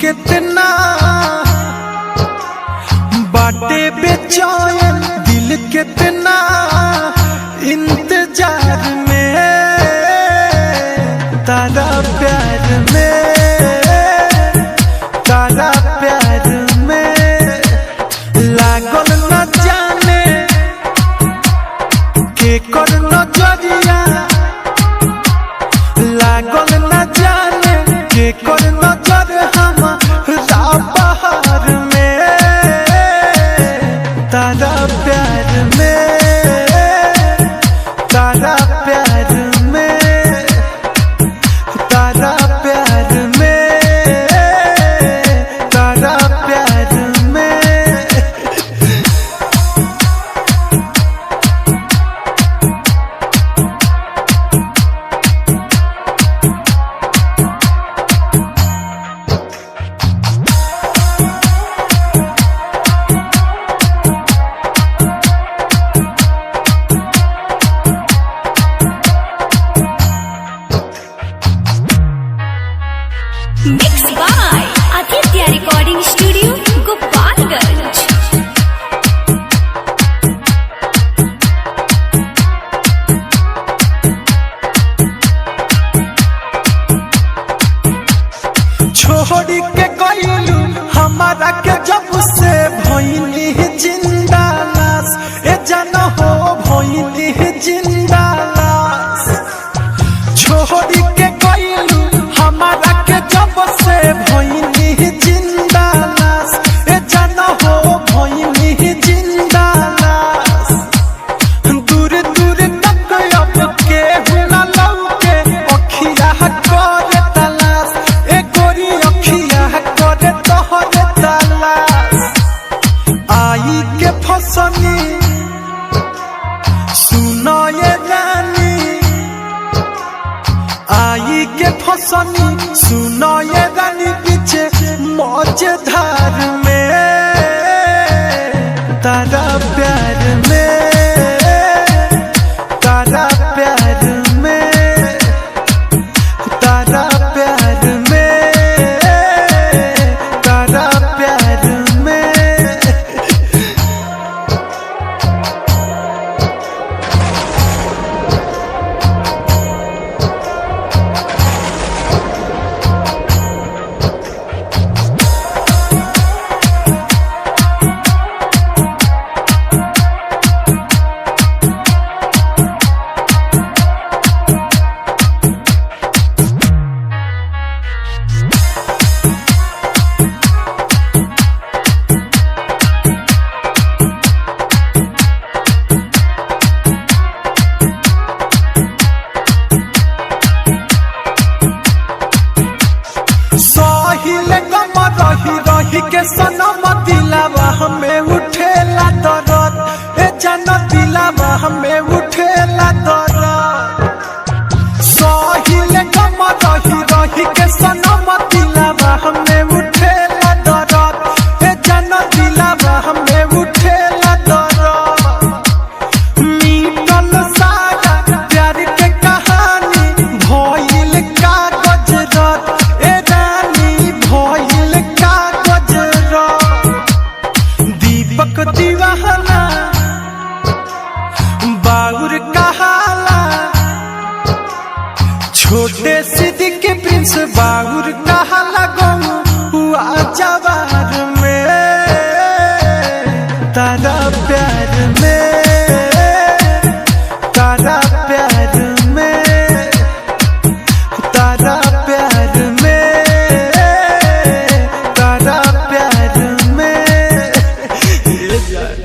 कितना बाटे बेचैन दिल कितना इंतजार में तारा प्यार में तारा प्यार में लागल न जाने के कर नजरिया लागल न जाने के कर नजर हमारा बहार में तारा प्यार में तारा प्यार में तारा प्यार में तारा प्यार में Mixed by Aditya Recording Studio, Gopalganj. छोड़ी के गइलू हमारा के जब से भइनी जिंदा लाश ए जान हो भइनी जिंदा लाश छोड़ी के गइलू हमारा के जब से भइनी जिंदा लाश ए जान हो भइनी जिंदा लाश दूर दूर तक अब के हुना लौके अखिया करे तलाश ए गोरी अखिया करे तोहरे तलाश आई के फसनी सुनो ये रानी आई के फसनी सुनो ये रानी पीछे मौजधार में तारा प्यार में तारा प्यार में तारा प्यार में तारा प्यार में साहिल गम रही रही के सनम दिलावा हमें उठेला दर्द ए जान दिलावा हमें उठेला दर्द साहिल गम रही रही के सनम दिलावा हमें